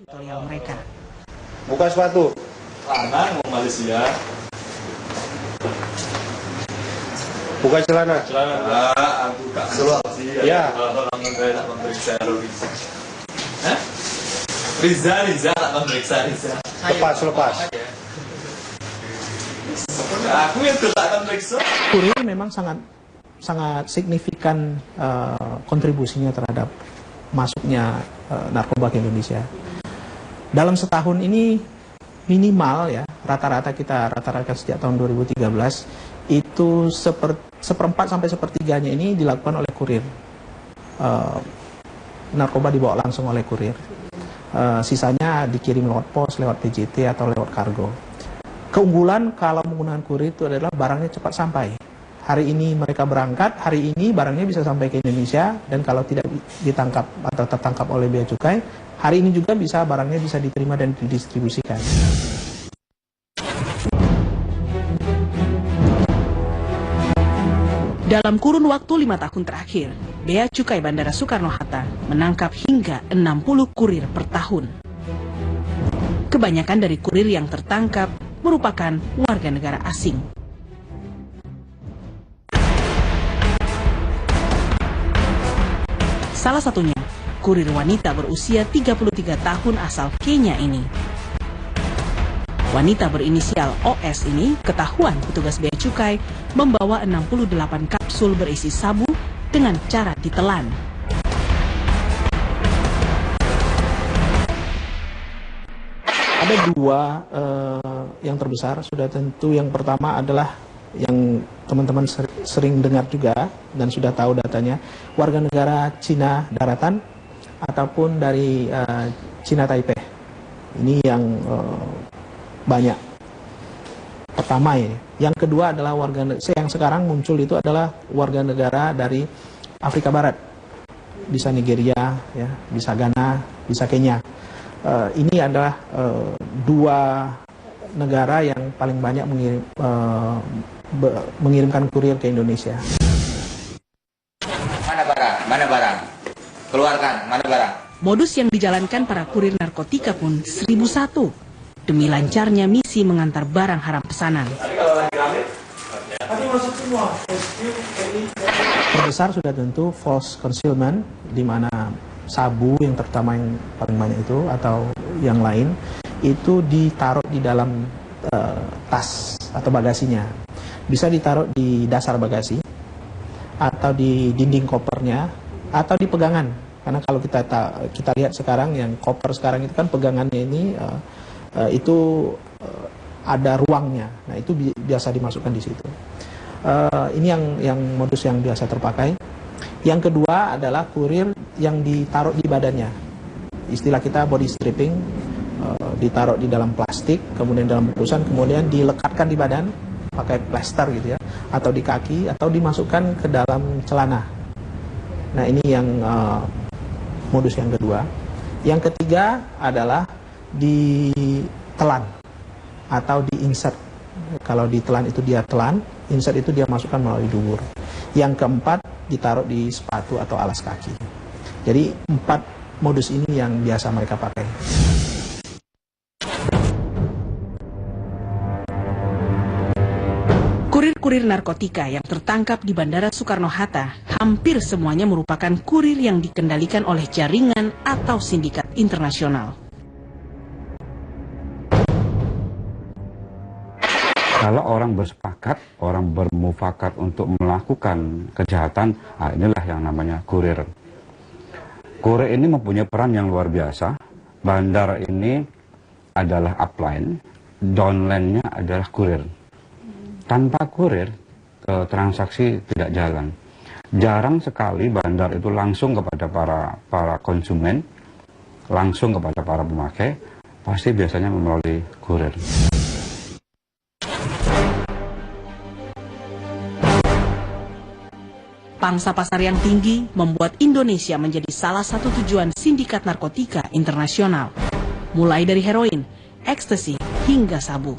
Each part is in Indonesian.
tutorial mereka. Buka sepatu. Celana mau Malaysia. Buka celana. Celana. Buka seluar. Ya. Kalau orang enggak tak memeriksa Riza. Hah? Riza tak memeriksa Riza. Lepas. Aku yang tak memeriksa. Kurir memang sangat signifikan kontribusinya terhadap masuknya narkoba ke Indonesia. Dalam setahun ini minimal ya, rata-rata sejak tahun 2013 itu seperempat sampai sepertiganya ini dilakukan oleh kurir. Narkoba dibawa langsung oleh kurir. Sisanya dikirim lewat pos, lewat PJT atau lewat kargo. Keunggulan kalau menggunakan kurir itu adalah barangnya cepat sampai. Hari ini mereka berangkat, hari ini barangnya bisa sampai ke Indonesia, dan kalau tidak ditangkap atau tertangkap oleh bea cukai, hari ini juga barangnya bisa diterima dan didistribusikan. Dalam kurun waktu 5 tahun terakhir, Bea Cukai Bandara Soekarno-Hatta menangkap hingga 60 kurir per tahun. Kebanyakan dari kurir yang tertangkap merupakan warga negara asing. Salah satunya, kurir wanita berusia 33 tahun asal Kenya ini. Wanita berinisial OS ini ketahuan petugas bea cukai membawa 68 kapsul berisi sabu dengan cara ditelan. Ada dua yang terbesar, sudah tentu yang pertama adalah yang teman-teman sering dengar juga dan sudah tahu datanya, warga negara Cina daratan ataupun dari Cina Taipei. Ini yang banyak. Pertama ini. Yang kedua adalah yang sekarang muncul itu adalah warga negara dari Afrika Barat. Bisa Nigeria, ya, bisa Ghana, bisa Kenya. Ini adalah dua negara yang paling banyak mengirimkan kurir ke Indonesia. Mana barang? Keluarkan, mana barang? Modus yang dijalankan para kurir narkotika pun 1001 demi lancarnya misi mengantar barang haram pesanan. Terbesar sudah tentu false concealment, di mana sabu yang terutama yang paling banyak itu atau yang lain itu ditaruh di dalam tas atau bagasinya. Bisa ditaruh di dasar bagasi, atau di dinding kopernya, atau di pegangan. Karena kalau kita lihat sekarang, yang koper sekarang itu kan pegangannya ini itu ada ruangnya. Nah, itu biasa dimasukkan di situ. Ini yang modus yang biasa terpakai. Yang kedua adalah kurir yang ditaruh di badannya. Istilah kita body stripping, ditaruh di dalam plastik, kemudian dalam bungkusan, kemudian dilekatkan di badan pakai plester gitu ya, atau di kaki, atau dimasukkan ke dalam celana. Nah, ini yang modus yang kedua. Yang ketiga adalah ditelan atau diinsert. Kalau ditelan itu dia telan, insert itu dia masukkan melalui dubur. Yang keempat, ditaruh di sepatu atau alas kaki. Jadi 4 modus ini yang biasa mereka pakai. Kurir-kurir narkotika yang tertangkap di Bandara Soekarno-Hatta hampir semuanya merupakan kurir yang dikendalikan oleh jaringan atau sindikat internasional. Kalau orang bersepakat, orang bermufakat untuk melakukan kejahatan, inilah yang namanya kurir. Kurir ini mempunyai peran yang luar biasa. Bandar ini adalah upline, downline-nya adalah kurir. Tanpa kurir, transaksi tidak jalan. Jarang sekali bandar itu langsung kepada para konsumen, langsung kepada para pemakai, pasti biasanya melalui kurir. Pangsa pasar yang tinggi membuat Indonesia menjadi salah satu tujuan sindikat narkotika internasional, mulai dari heroin, ekstasi, hingga sabu.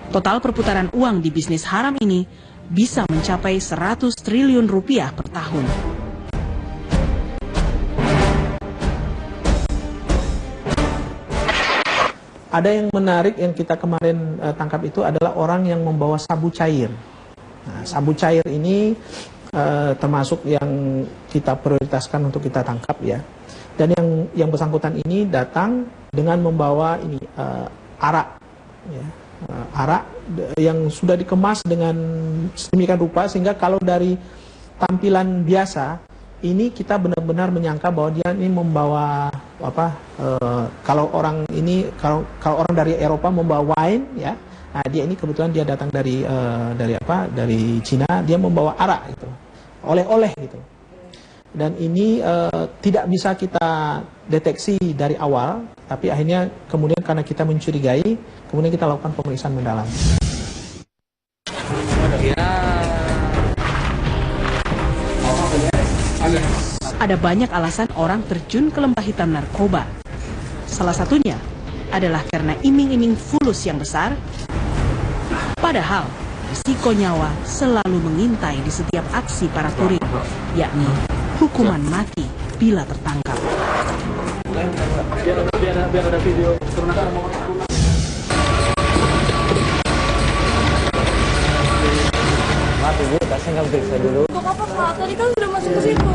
Total perputaran uang di bisnis haram ini bisa mencapai 100 triliun rupiah per tahun. ada yang menarik yang kita kemarin tangkap itu adalah orang yang membawa sabu cair. Nah, sabu cair ini termasuk yang kita prioritaskan untuk kita tangkap ya. Dan yang bersangkutan ini datang dengan membawa ini arak, ya. Arak yang sudah dikemas dengan sedemikian rupa sehingga kalau dari tampilan biasa ini kita benar-benar menyangka bahwa dia ini membawa apa? Kalau orang ini kalau orang dari Eropa membawa wine ya. Nah, dia ini kebetulan dia datang dari Cina, dia membawa arak gitu, oleh-oleh gitu. Dan ini tidak bisa kita deteksi dari awal, tapi akhirnya kemudian karena kita mencurigai, kemudian kita lakukan pemeriksaan mendalam. Ada banyak alasan orang terjun ke lembah hitam narkoba. Salah satunya adalah karena iming-iming fulus yang besar. Padahal risiko nyawa selalu mengintai di setiap aksi para kurir, yakni hukuman mati bila tertangkap. Biar ada video. Maaf ibu, tasnya nggak periksa dulu. Untuk apa Pak? Tadi kan sudah masuk ke situ.